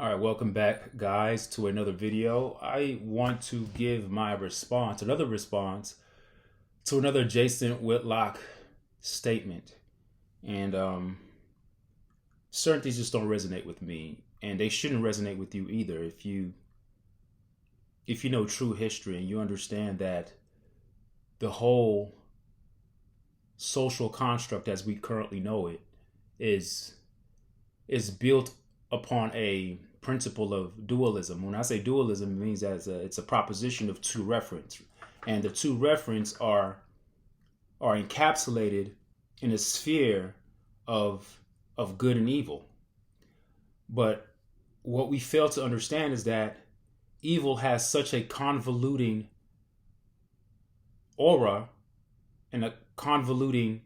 All right, welcome back, guys, to another video. I want to give my another response to another Jason Whitlock statement. And certain things just don't resonate with me, and they shouldn't resonate with you either. If you know true history and you understand that the whole social construct as we currently know it is built upon a principle of dualism. When I say dualism, it means that it's a proposition of two reference, and the two reference are encapsulated in a sphere of good and evil. But what we fail to understand is that evil has such a convoluting aura and a convoluting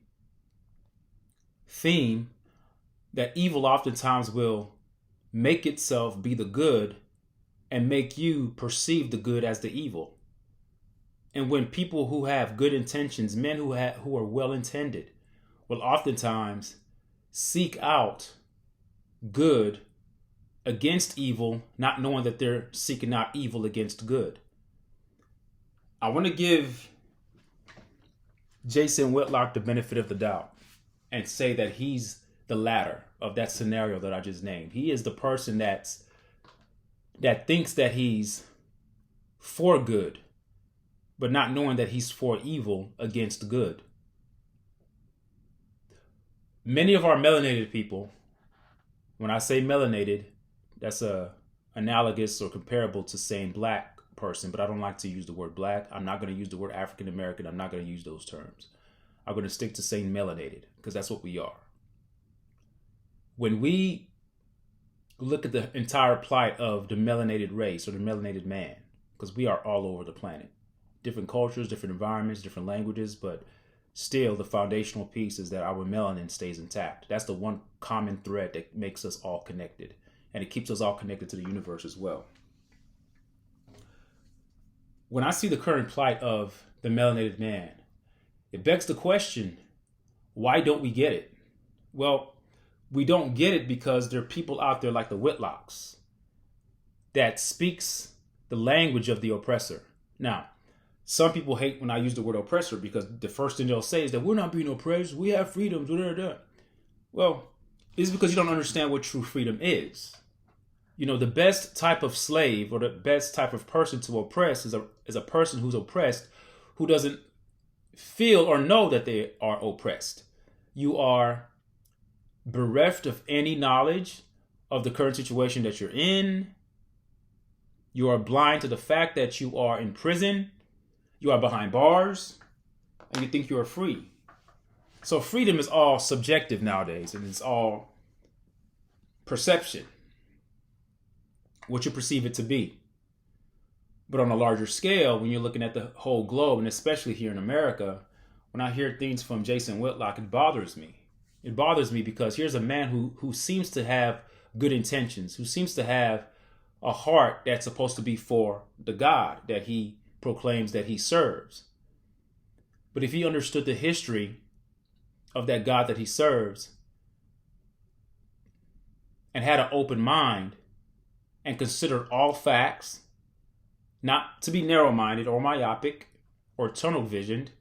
theme that evil oftentimes will make itself be the good and make you perceive the good as the evil. And when people who have good intentions, men who are well intended, will oftentimes seek out good against evil, not knowing that they're seeking out evil against good. I want to give Jason Whitlock the benefit of the doubt and say that he's the latter of that scenario that I just named. He is the person that thinks that he's for good, but not knowing that he's for evil against good. Many of our melanated people, when I say melanated, that's analogous or comparable to saying black person, but I don't like to use the word black. I'm not going to use the word African American. I'm not going to use those terms. I'm going to stick to saying melanated because that's what we are. When we look at the entire plight of the melanated race or the melanated man, because we are all over the planet, different cultures, different environments, different languages, but still the foundational piece is that our melanin stays intact. That's the one common thread that makes us all connected, and it keeps us all connected to the universe as well. When I see the current plight of the melanated man, it begs the question, why don't we get it? Well, we don't get it because there are people out there like the Whitlocks that speaks the language of the oppressor. Now, some people hate when I use the word oppressor because the first thing they'll say is that we're not being oppressed. We have freedoms. Well, it's because you don't understand what true freedom is. You know, the best type of slave or the best type of person to oppress is a person who's oppressed, who doesn't feel or know that they are oppressed. You are bereft of any knowledge of the current situation that you're in. You are blind to the fact that you are in prison. You are behind bars, and you think you are free. So freedom is all subjective nowadays, and it's all perception, what you perceive it to be. But on a larger scale, when you're looking at the whole globe, and especially here in America, when I hear things from Jason Whitlock, it bothers me. It bothers me because here's a man who seems to have good intentions, who seems to have a heart that's supposed to be for the God that he proclaims that he serves. But if he understood the history of that God that he serves and had an open mind and considered all facts, not to be narrow-minded or myopic or tunnel-visioned,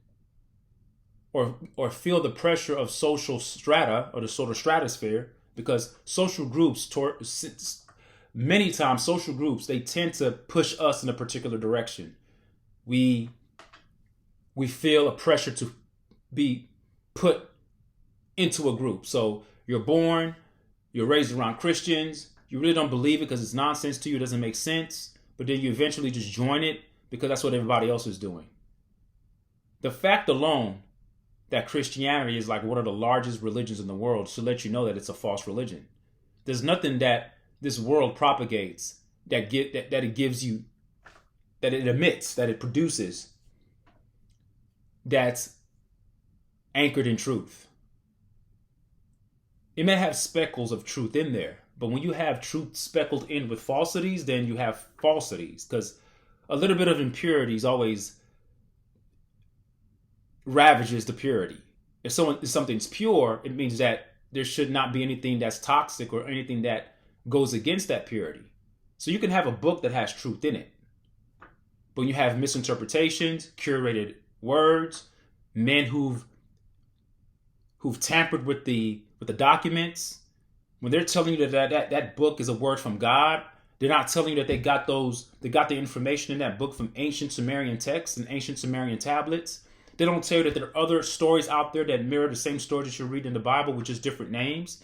or feel the pressure of social strata or the sort of stratosphere, because social groups, many times social groups, they tend to push us in a particular direction. We feel a pressure to be put into a group. So you're born, you're raised around Christians, you really don't believe it because it's nonsense to you, it doesn't make sense, but then you eventually just join it because that's what everybody else is doing. The fact alone that Christianity is like one of the largest religions in the world should let you know that it's a false religion. There's nothing that this world propagates that it gives you, that it emits, that it produces, that's anchored in truth. It may have speckles of truth in there, but when you have truth speckled in with falsities, then you have falsities, because a little bit of impurities always ravages the purity. If something's pure, it means that there should not be anything that's toxic or anything that goes against that purity. So you can have a book that has truth in it, but when you have misinterpretations, curated words, men who've tampered with the documents, when they're telling you that book is a word from God, they're not telling you that they got the information in that book from ancient Sumerian texts and ancient Sumerian tablets. They don't tell you that there are other stories out there that mirror the same stories that you read in the Bible with just different names.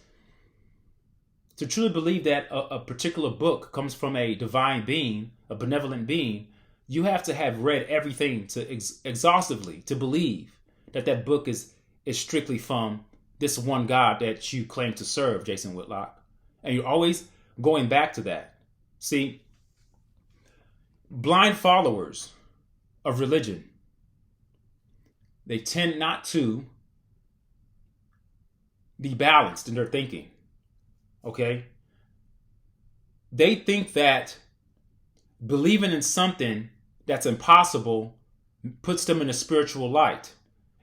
To truly believe that a particular book comes from a divine being, a benevolent being, you have to have read everything exhaustively to believe that book is strictly from this one God that you claim to serve, Jason Whitlock. And you're always going back to that. See, blind followers of religion, they tend not to be balanced in their thinking. Okay? They think that believing in something that's impossible puts them in a spiritual light.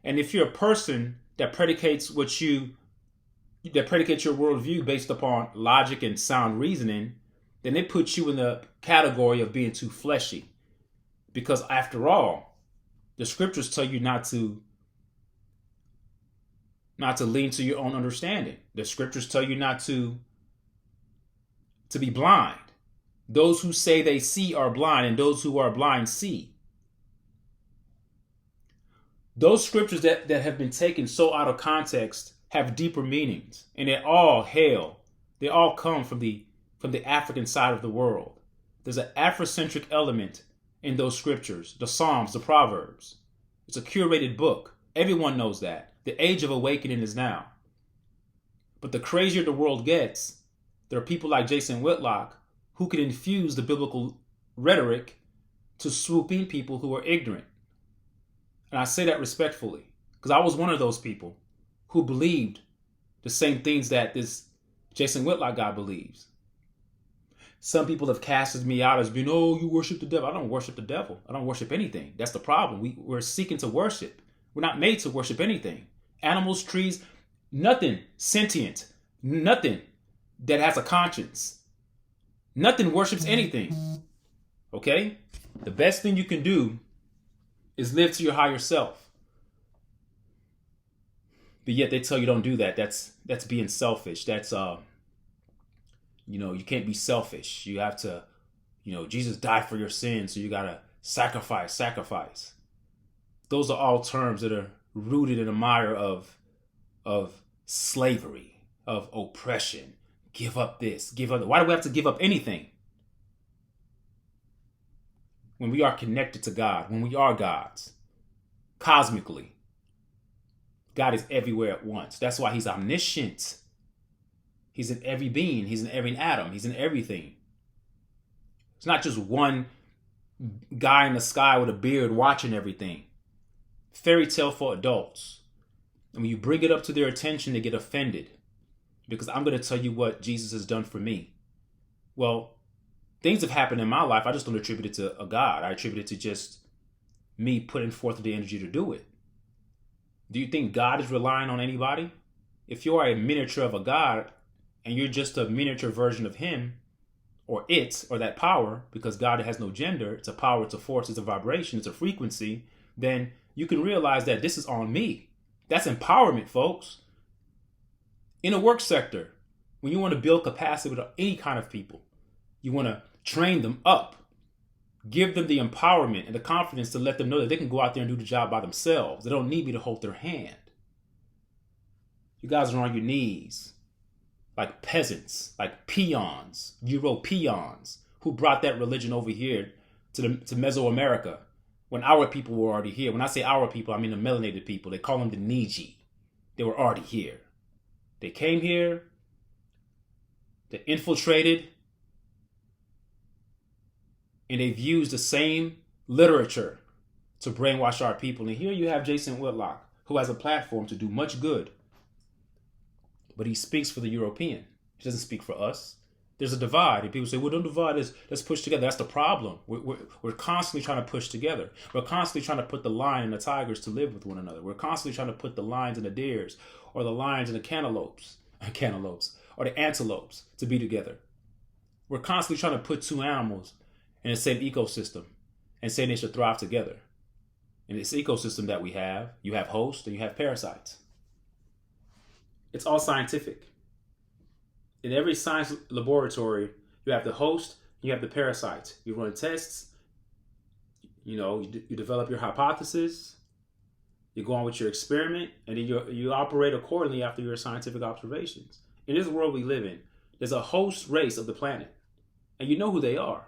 And if you're a person that predicates your worldview based upon logic and sound reasoning, then it puts you in the category of being too fleshy. Because after all, the scriptures tell you not to lean to your own understanding. The scriptures tell you not to be blind. Those who say they see are blind, and those who are blind see. Those scriptures that have been taken so out of context have deeper meanings, and they all come from the African side of the world. There's an Afrocentric element in those scriptures, the Psalms, the Proverbs. It's a curated book. Everyone knows that. The age of awakening is now. But the crazier the world gets, there are people like Jason Whitlock who can infuse the biblical rhetoric to swoop in people who are ignorant. And I say that respectfully, because I was one of those people who believed the same things that this Jason Whitlock guy believes. Some people have casted me out as being, oh, you worship the devil. I don't worship the devil. I don't worship anything. That's the problem. We're seeking to worship. We're not made to worship anything. Animals, trees, nothing sentient, nothing that has a conscience. Nothing worships anything. Okay? The best thing you can do is live to your higher self. But yet they tell you don't do that. That's being selfish. That's you can't be selfish. You have to, Jesus died for your sins, so you gotta sacrifice. Those are all terms that are rooted in a mire of slavery, of oppression. Give up this, give up that. Why do we have to give up anything? When we are connected to God, when we are gods, cosmically, God is everywhere at once. That's why he's omniscient. He's in every being. He's in every atom. He's in everything. It's not just one guy in the sky with a beard watching everything. Fairy tale for adults. And when you bring it up to their attention, they get offended. Because I'm going to tell you what Jesus has done for me. Well, things have happened in my life. I just don't attribute it to a God. I attribute it to just me putting forth the energy to do it. Do you think God is relying on anybody? If you are a miniature of a God and you're just a miniature version of him or it or that power, because God has no gender, it's a power, it's a force, it's a vibration, it's a frequency, then you can realize that this is on me. That's empowerment, folks. In a work sector, when you want to build capacity with any kind of people, you want to train them up, give them the empowerment and the confidence to let them know that they can go out there and do the job by themselves. They don't need me to hold their hand. You guys are on your knees like peasants, like peons, Euro peons, who brought that religion over here to Mesoamerica when our people were already here. When I say our people, I mean the melanated people. They call them the Niji. They were already here. They came here, they infiltrated, and they've used the same literature to brainwash our people. And here you have Jason Whitlock, who has a platform to do much good. But he speaks for the European. He doesn't speak for us. There's a divide. And people say, well, don't divide us. Let's push together. That's the problem. We're constantly trying to push together. We're constantly trying to put the lion and the tigers to live with one another. We're constantly trying to put the lions and the deers, or the lions and the cantaloupes, or the antelopes to be together. We're constantly trying to put two animals in the same ecosystem and say they should thrive together. In this ecosystem that we have, you have hosts and you have parasites. It's all scientific. In every science laboratory, you have the host, you have the parasites. You run tests, you develop your hypothesis, you go on with your experiment, and then you operate accordingly after your scientific observations. In this world we live in, there's a host race of the planet, and you know who they are.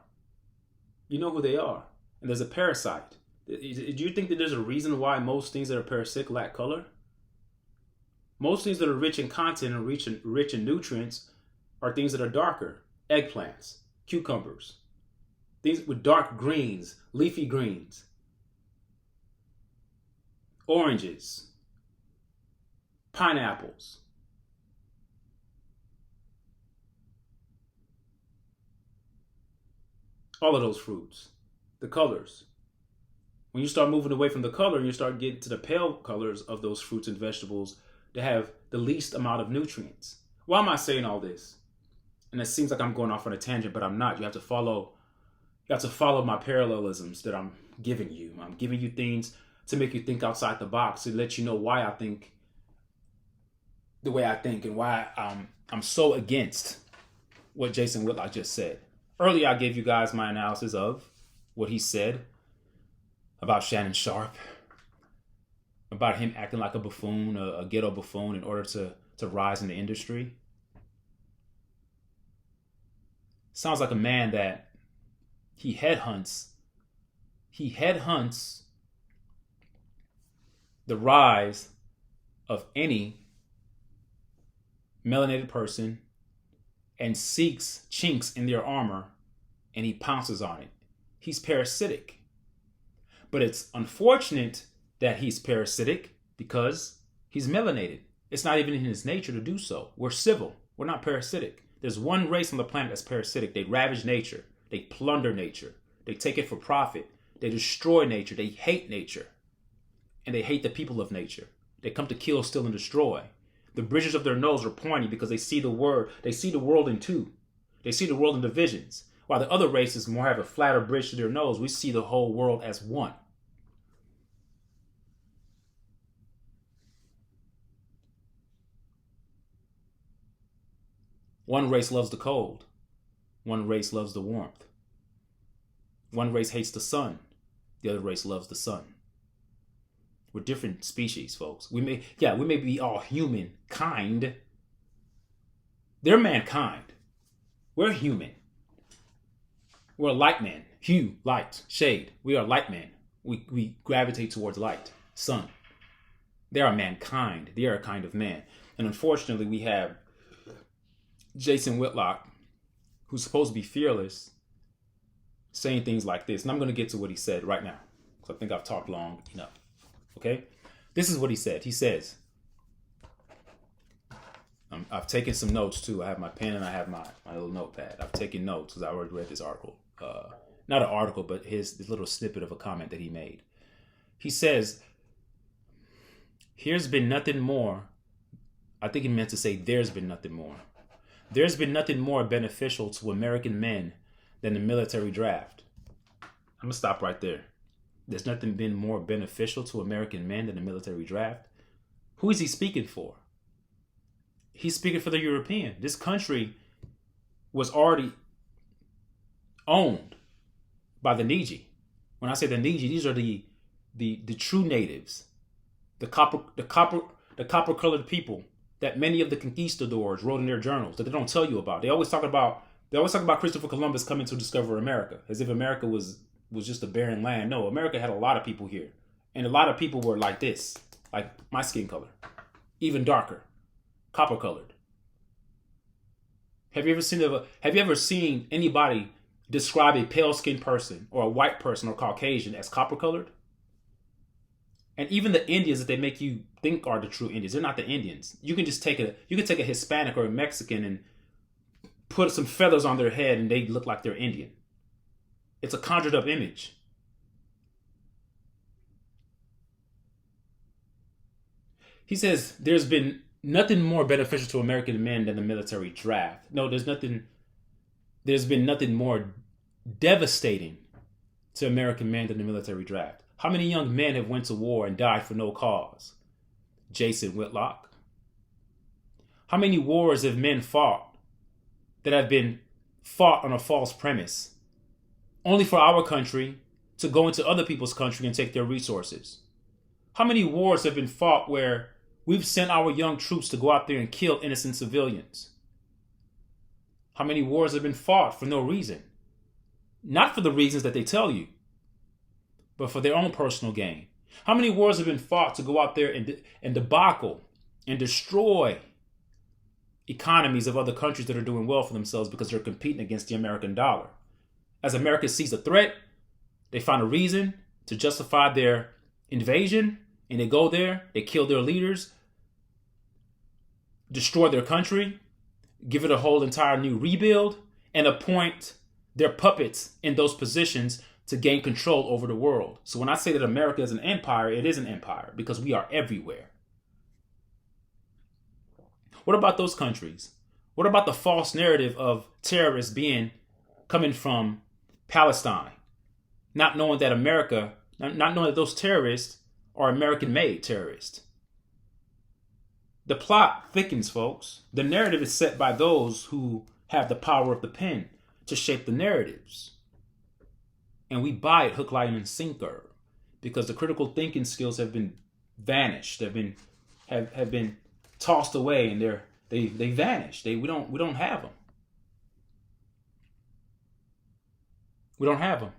You know who they are. And there's a parasite. Do you think that there's a reason why most things that are parasitic lack color? Most things that are rich in content and rich in nutrients are things that are darker. Eggplants, cucumbers, things with dark greens, leafy greens, oranges, pineapples. All of those fruits, the colors. When you start moving away from the color and you start getting to the pale colors of those fruits and vegetables, they have the least amount of nutrients. Why am I saying all this? And it seems like I'm going off on a tangent, but I'm not. You have to follow my parallelisms that I'm giving you. I'm giving you things to make you think outside the box, to let you know why I think the way I think and why I'm so against what Jason Whitlock just said. Earlier, I gave you guys my analysis of what he said about Shannon Sharp, about him acting like a buffoon, a ghetto buffoon, in order to rise in the industry. Sounds like a man that he headhunts the rise of any melanated person and seeks chinks in their armor, and he pounces on it. He's parasitic. But it's unfortunate that he's parasitic because he's melanated. It's not even in his nature to do so. We're civil. We're not parasitic. There's one race on the planet that's parasitic. They ravage nature. They plunder nature. They take it for profit. They destroy nature. They hate nature. And they hate the people of nature. They come to kill, steal, and destroy. The bridges of their nose are pointy because they see the world in two. They see the world in divisions. While the other races more have a flatter bridge to their nose, we see the whole world as one. One race loves the cold. One race loves the warmth. One race hates the sun. The other race loves the sun. We're different species, folks. We may be all humankind. They're mankind. We're human. We're light men. Hue, light, shade. We are light men. We gravitate towards light, sun. They are mankind. They are a kind of man. And unfortunately, we have Jason Whitlock, who's supposed to be fearless, saying things like this. And I'm going to get to what he said right now, because I think I've talked long enough. Okay? This is what he said. He says, I've taken some notes too. I have my pen and I have my little notepad. I've taken notes because I already read this article. Not an article, but his little snippet of a comment that he made. He says, here's been nothing more. I think he meant to say there's been nothing more. There's been nothing more beneficial to American men than the military draft. I'm going to stop right there. There's nothing been more beneficial to American men than the military draft. Who is he speaking for? He's speaking for the European. This country was already owned by the Niji. When I say the Niji, these are the true natives, the copper colored people that many of the conquistadors wrote in their journals that they don't tell you about. They always talk about Christopher Columbus coming to discover America, as if America was just a barren land. No, America had a lot of people here, and a lot of people were like this, like my skin color, even darker, copper colored. Have you ever seen anybody describe a pale skinned person or a white person or Caucasian as copper colored? And even the Indians that they make you think are the true Indians, they're not the Indians. You can take a Hispanic or a Mexican and put some feathers on their head and they look like they're Indian. It's a conjured up image. He says there's been nothing more beneficial to American men than the military draft. No, there's nothing There's been nothing more devastating to American men than the military draft. How many young men have went to war and died for no cause? Jason Whitlock. How many wars have men fought that have been fought on a false premise, only for our country to go into other people's country and take their resources? How many wars have been fought where we've sent our young troops to go out there and kill innocent civilians? How many wars have been fought for no reason? Not for the reasons that they tell you, but for their own personal gain. How many wars have been fought to go out there and debacle and destroy economies of other countries that are doing well for themselves because they're competing against the American dollar? As America sees a threat, they find a reason to justify their invasion, and they go there, they kill their leaders, destroy their country, give it a whole entire new rebuild, and appoint their puppets in those positions to gain control over the world. So when I say that America is an empire, it is an empire because we are everywhere. What about those countries? What about the false narrative of terrorists coming from Palestine? Not knowing that not knowing that those terrorists are American-made terrorists. The plot thickens, folks. The narrative is set by those who have the power of the pen to shape the narratives. And we buy it hook, line, and sinker because the critical thinking skills have been vanished. Have been tossed away, and they vanish. We don't have them. We don't have them.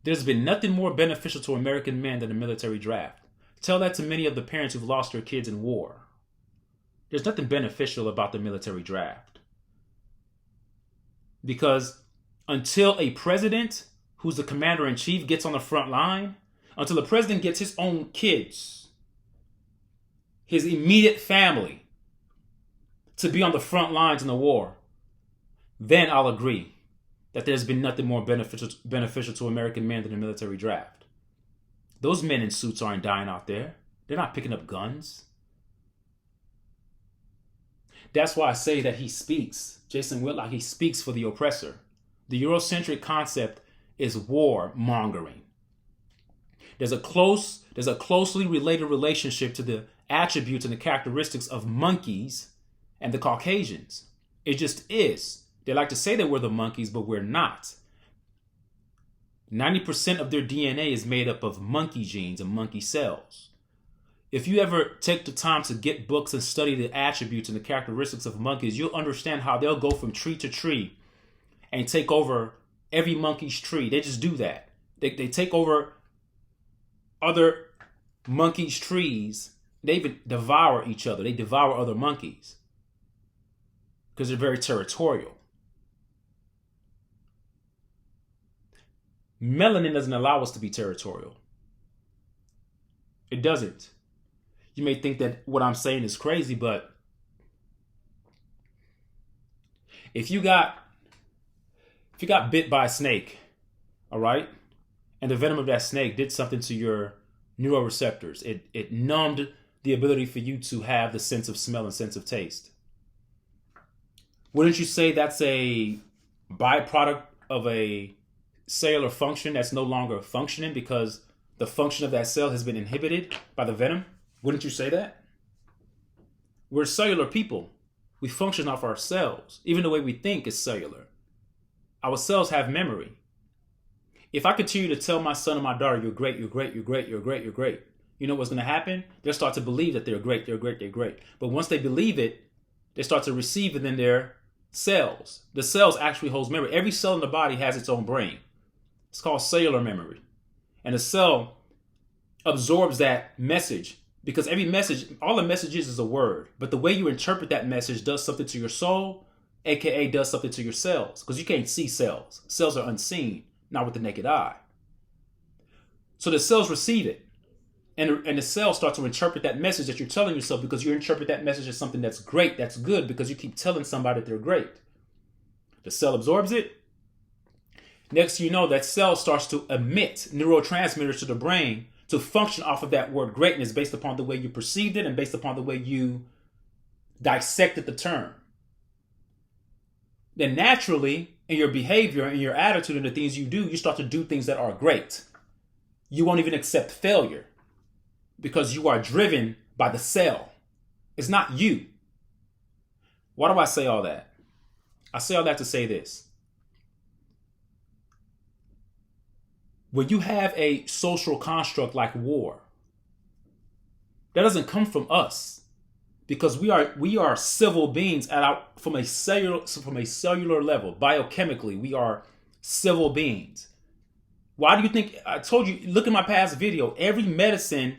There's been nothing more beneficial to American men than the military draft. Tell that to many of the parents who've lost their kids in war. There's nothing beneficial about the military draft. Because until a president who's the commander-in-chief gets on the front line, until the president gets his own kids, his immediate family, to be on the front lines in the war, then I'll agree that there's been nothing more beneficial to American men than the military draft. Those men in suits aren't dying out there. They're not picking up guns. That's why I say that he speaks. Jason Whitlock, he speaks for the oppressor. The Eurocentric concept is war mongering. There's a closely related relationship to the attributes and the characteristics of monkeys and the Caucasians. It just is. They like to say that we're the monkeys, but we're not. 90% of their DNA is made up of monkey genes and monkey cells. If you ever take the time to get books and study the attributes and the characteristics of monkeys, you'll understand how they'll go from tree to tree and take over every monkey's tree. They just do that. They take over other monkeys' trees. They even devour each other. They devour other monkeys because they're very territorial. Melanin doesn't allow us to be territorial. It doesn't. You may think that what I'm saying is crazy, but if you got bit by a snake, all right, and the venom of that snake did something to your neuroreceptors, it numbed the ability for you to have the sense of smell and sense of taste. Wouldn't you say that's a byproduct of a cellular function that's no longer functioning because the function of that cell has been inhibited by the venom? Wouldn't you say that? We're cellular people. We function off our cells. Even the way we think is cellular. Our cells have memory. If I continue to tell my son and my daughter, you're great, you're great, you're great, you're great, you're great, you know what's going to happen? They'll start to believe that they're great, they're great, they're great. But once they believe it, they start to receive it in their cells. The cells actually holds memory. Every cell in the body has its own brain. It's called cellular memory. And the cell absorbs that message because every message, all the messages is a word. But the way you interpret that message does something to your soul, aka does something to your cells. Because you can't see cells. Cells are unseen, not with the naked eye. So the cells receive it. And the cells start to interpret that message that you're telling yourself because you interpret that message as something that's great, that's good, because you keep telling somebody that they're great. The cell absorbs it. Next you know, that cell starts to emit neurotransmitters to the brain to function off of that word greatness based upon the way you perceived it and based upon the way you dissected the term. then naturally in your behavior and your attitude and the things you do, you start to do things that are great. You won't even accept failure because you are driven by the cell. It's not you. Why do I say all that? I say all that to say this. When you have a social construct like war, that doesn't come from us, because we are civil beings from a cellular level. Biochemically, we are civil beings. Why do you think I told you? Look at my past video. Every medicine,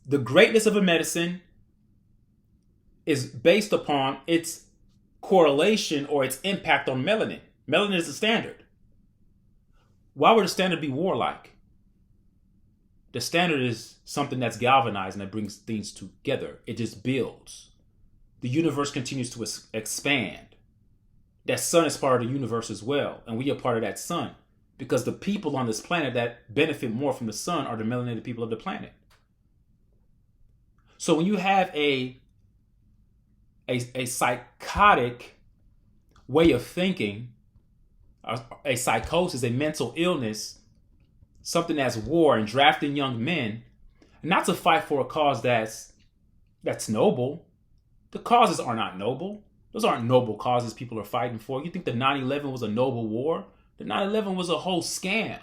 the greatness of a medicine is based upon its correlation or its impact on melanin. Melanin is the standard. Why would the standard be warlike? The standard is something that's galvanized and that brings things together. It just builds. The universe continues to expand. That sun is part of the universe as well, and we are part of that sun, because the people on this planet that benefit more from the sun are the melanated people of the planet. So when you have a psychotic way of thinking, a psychosis, a mental illness, something that's war and drafting young men, not to fight for a cause that's noble. The causes are not noble. Those aren't noble causes people are fighting for. You think the 9/11 was a noble war? The 9/11 was a whole scam.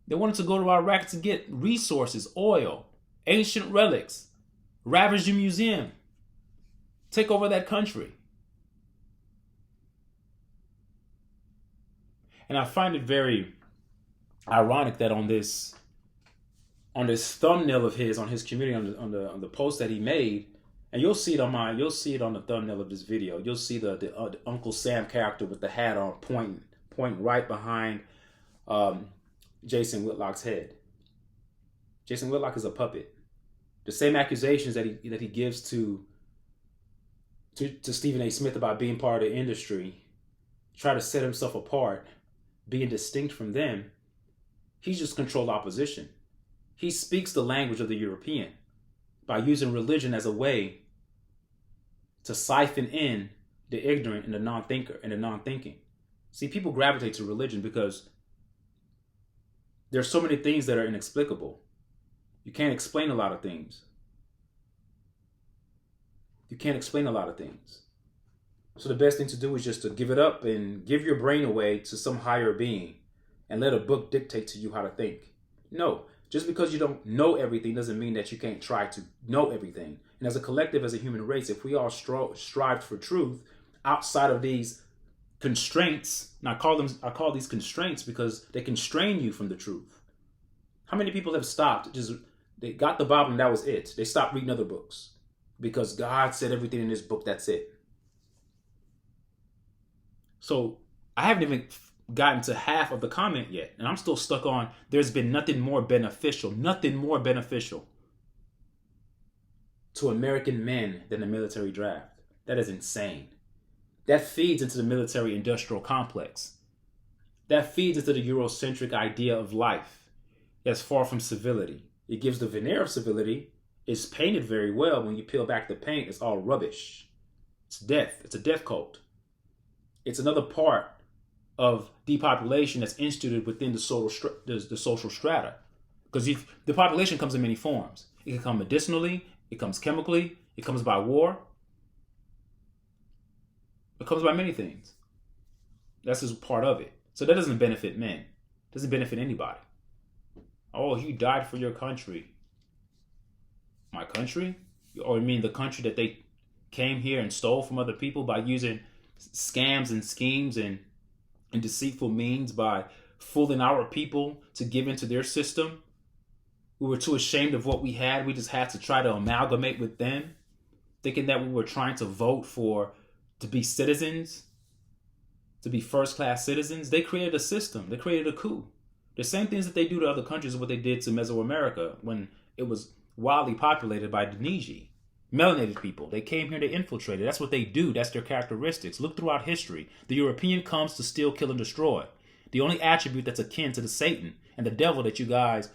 They wanted to go to Iraq to get resources, oil, ancient relics, ravage the museum, take over that country. And I find it very ironic that on this thumbnail of his, on his community, on the post that he made, and you'll see it on the thumbnail of this video. You'll see the Uncle Sam character with the hat on, pointing right behind Jason Whitlock's head. Jason Whitlock is a puppet. The same accusations that he gives to Stephen A. Smith about being part of the industry, try to set himself apart, being distinct from them. He's just controlled opposition. He speaks the language of the European by using religion as a way to siphon in the ignorant and the non-thinker and the non-thinking. See, people gravitate to religion because there's so many things that are inexplicable. You can't explain a lot of things. You can't explain a lot of things. So the best thing to do is just to give it up and give your brain away to some higher being and let a book dictate to you how to think. No, just because you don't know everything doesn't mean that you can't try to know everything. And as a collective, as a human race, if we all strive for truth outside of these constraints, and I call these constraints because they constrain you from the truth. How many people have stopped? They got the Bible and that was it. They stopped reading other books because God said everything in this book, that's it. So I haven't even gotten to half of the comment yet, and I'm still stuck on there's been nothing more beneficial to American men than the military draft. That is insane. That feeds into the military industrial complex. That feeds into the Eurocentric idea of life that's far from civility. It gives the veneer of civility. It's painted very well. When you peel back the paint, it's all rubbish. It's death. It's a death cult. It's another part of depopulation that's instituted within the social strata. Because the population comes in many forms. It can come medicinally, it comes chemically, it comes by war. It comes by many things. That's just part of it. So that doesn't benefit men. It doesn't benefit anybody. Oh, you died for your country. My country? Or you mean the country that they came here and stole from other people by using scams and schemes and deceitful means, by fooling our people to give into their system? We were too ashamed of what we had. We just had to try to amalgamate with them, thinking that we were trying to vote to be citizens, to be first-class citizens. They created a system. They created a coup. The same things that they do to other countries is what they did to Mesoamerica when it was wildly populated by Deniji. Melanated people. They came here to infiltrate it. That's what they do. That's their characteristics. Look throughout history. The European comes to steal, kill, and destroy. The only attribute that's akin to the Satan and the devil that you guys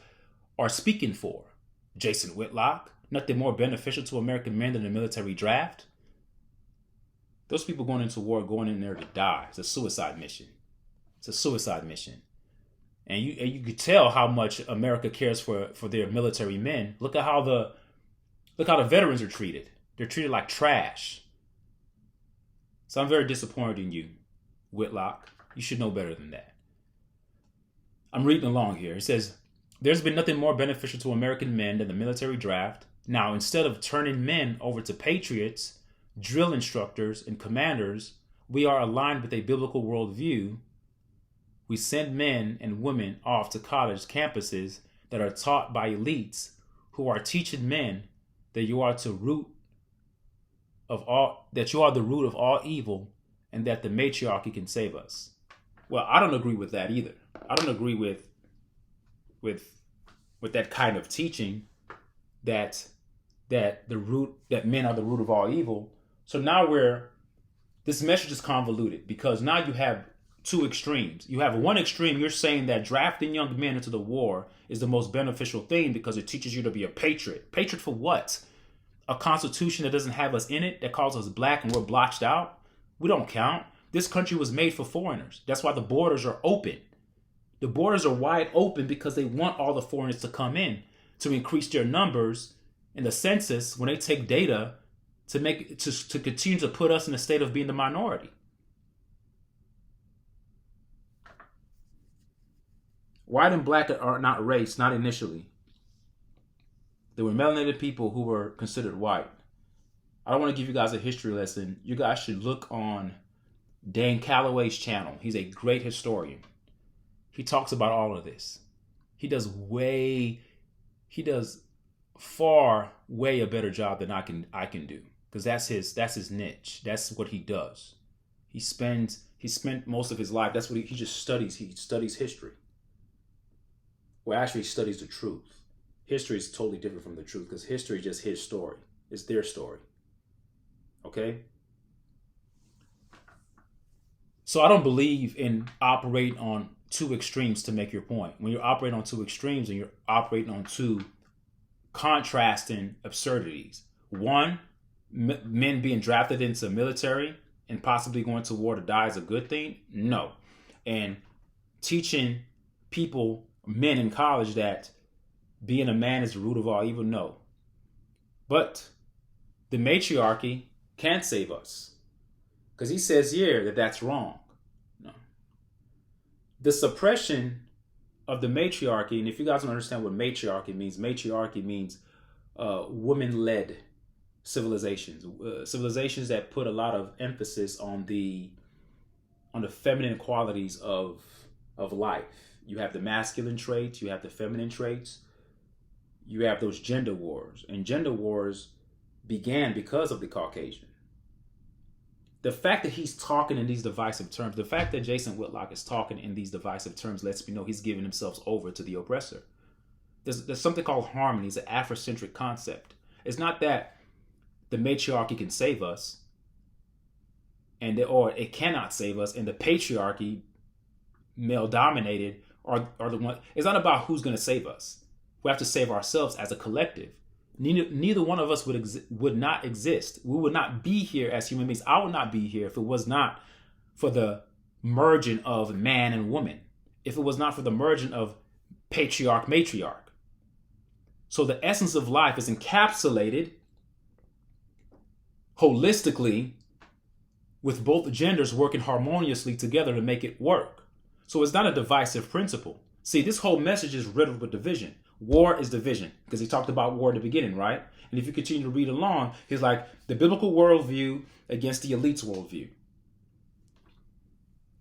are speaking for. Jason Whitlock. Nothing more beneficial to American men than the military draft. Those people going into war, going in there to die. It's a suicide mission. It's a suicide mission. And you could tell how much America cares for their military men. Look how the veterans are treated. They're treated like trash. So I'm very disappointed in you, Whitlock. You should know better than that. I'm reading along here. It says, there's been nothing more beneficial to American men than the military draft. Now, instead of turning men over to patriots, drill instructors, and commanders, we are aligned with a biblical worldview. We send men and women off to college campuses that are taught by elites who are teaching men that you are the root of all evil, and that the matriarchy can save us. Well, I don't agree with that either. I don't agree with that kind of teaching that men are the root of all evil. So now this message is convoluted because now you have two extremes. You have one extreme, you're saying that drafting young men into the war is the most beneficial thing because it teaches you to be a patriot. Patriot for what? A constitution that doesn't have us in it, that calls us black and we're blotched out? We don't count. This country was made for foreigners. That's why the borders are open. The borders are wide open because they want all the foreigners to come in to increase their numbers in the census when they take data to continue to put us in a state of being the minority. White and black are not race, not initially. There were melanated people who were considered white. I don't want to give you guys a history lesson. You guys should look on Dan Calloway's channel. He's a great historian. He talks about all of this. He does far way a better job than I can do, because that's his niche. That's what he does. He spent most of his life. That's what he just studies. He studies history. Well, actually, he studies the truth. History is totally different from the truth because history is just his story. It's their story. Okay? So I don't believe in operating on two extremes to make your point. When you're operating on two extremes and you're operating on two contrasting absurdities. One, men being drafted into military and possibly going to war to die is a good thing? No. And teaching men in college that being a man is the root of all evil? No. But the matriarchy can't save us. Because he says here that that's wrong. No. The suppression of the matriarchy, and if you guys don't understand what matriarchy means woman-led civilizations. Civilizations that put a lot of emphasis on the feminine qualities of life. You have the masculine traits, you have the feminine traits, you have those gender wars. And gender wars began because of the Caucasian. The fact that he's talking in these divisive terms, the fact that Jason Whitlock is talking in these divisive terms lets me know he's giving himself over to the oppressor. There's something called harmony. It's an Afrocentric concept. It's not that the matriarchy can save us, or it cannot save us, and the patriarchy, male-dominated, are the one. It's not about who's going to save us. We have to save ourselves as a collective. Neither one of us would not exist. We would not be here as human beings. I would not be here if it was not for the merging of man and woman. If it was not for the merging of patriarch, matriarch. So the essence of life is encapsulated holistically with both genders working harmoniously together to make it work. So it's not a divisive principle. See, this whole message is riddled with division. War is division, because he talked about war at the beginning, right? And if you continue to read along, he's like the biblical worldview against the elite's worldview.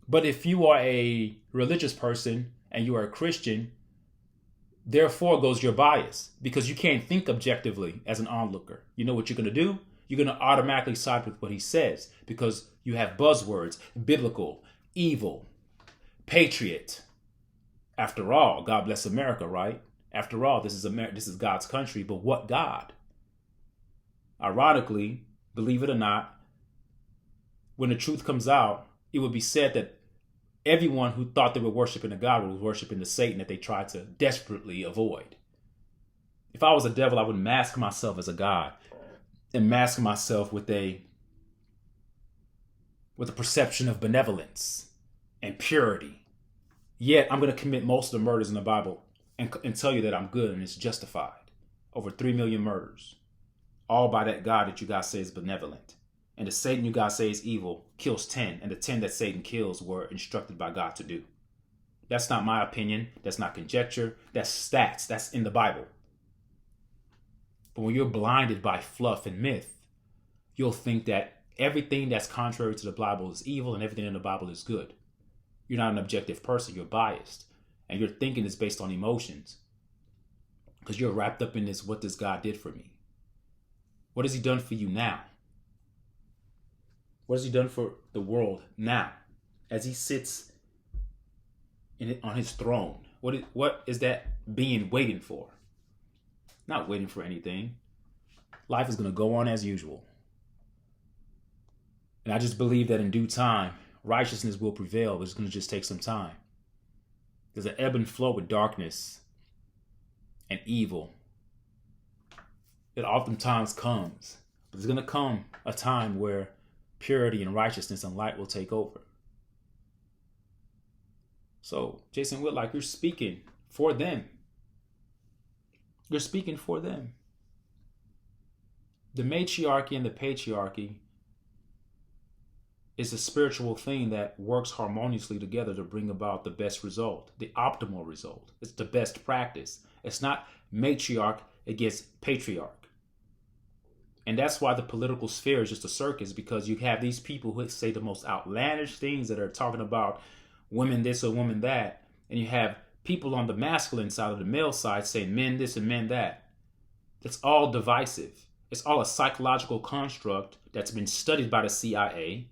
But if you are a religious person and you are a Christian, therefore goes your bias, because you can't think objectively as an onlooker. You know what you're going to do? You're going to automatically side with what he says, because you have buzzwords: biblical, evil, patriot. After all, God bless America, right? After all, this is God's country, but what God? Ironically, believe it or not, when the truth comes out, it would be said that everyone who thought they were worshiping a God was worshiping the Satan that they tried to desperately avoid. If I was a devil, I would mask myself as a God and mask myself with a with a perception of benevolence and purity. Yet I'm going to commit most of the murders in the Bible and tell you that I'm good and it's justified. Over 3 million murders. All by that God that you guys say is benevolent. And the Satan you guys say is evil kills 10. And the 10 that Satan kills were instructed by God to do. That's not my opinion. That's not conjecture. That's stats. That's in the Bible. But when you're blinded by fluff and myth, you'll think that everything that's contrary to the Bible is evil and everything in the Bible is good. You're not an objective person. You're biased. And your thinking is based on emotions. Because you're wrapped up in this, what this God did for me? What has he done for you now? What has he done for the world now? As he sits on his throne. What is that being waiting for? Not waiting for anything. Life is going to go on as usual. And I just believe that in due time, righteousness will prevail, but it's going to just take some time. There's an ebb and flow with darkness and evil. It oftentimes comes. But there's going to come a time where purity and righteousness and light will take over. So, Jason Whitlock, you're speaking for them. You're speaking for them. The matriarchy and the patriarchy is a spiritual thing that works harmoniously together to bring about the best result, the optimal result. It's the best practice. It's not matriarch against patriarch. And that's why the political sphere is just a circus, because you have these people who say the most outlandish things that are talking about women this or women that. And you have people on the masculine side or the male side saying men this and men that. It's all divisive. It's all a psychological construct that's been studied by the CIA,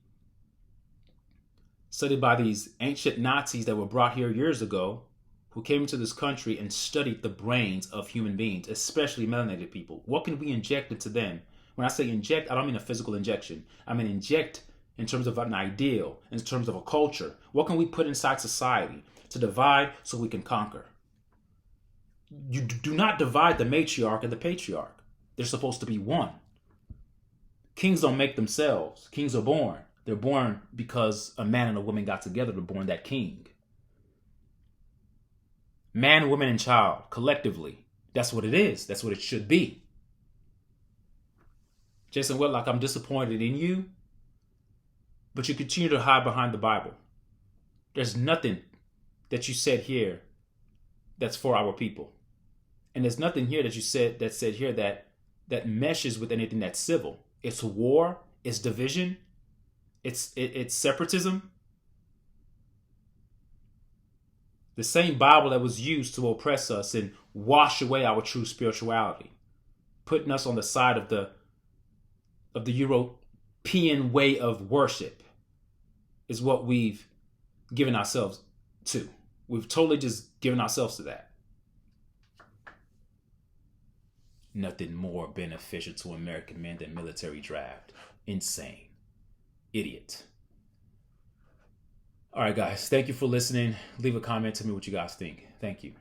studied by these ancient Nazis that were brought here years ago, who came into this country and studied the brains of human beings, especially melanated people. What can we inject into them? When I say inject, I don't mean a physical injection. I mean inject in terms of an ideal, in terms of a culture. What can we put inside society to divide so we can conquer? You do not divide the matriarch and the patriarch. They're supposed to be one. Kings don't make themselves. Kings are born. They're born because a man and a woman got together to born that king. Man, woman, and child, collectively. That's what it is. That's what it should be. Jason Whitlock, I'm disappointed in you, but you continue to hide behind the Bible. There's nothing that you said here that's for our people. And there's nothing here that you said here that meshes with anything that's civil. It's war, it's division, it's separatism. The same Bible that was used to oppress us and wash away our true spirituality, putting us on the side of the European way of worship, is what we've given ourselves to. We've totally just given ourselves to that. Nothing more beneficial to American men than military draft. Insane. Idiot. All right, guys. Thank you for listening. Leave a comment. Tell me what you guys think. Thank you.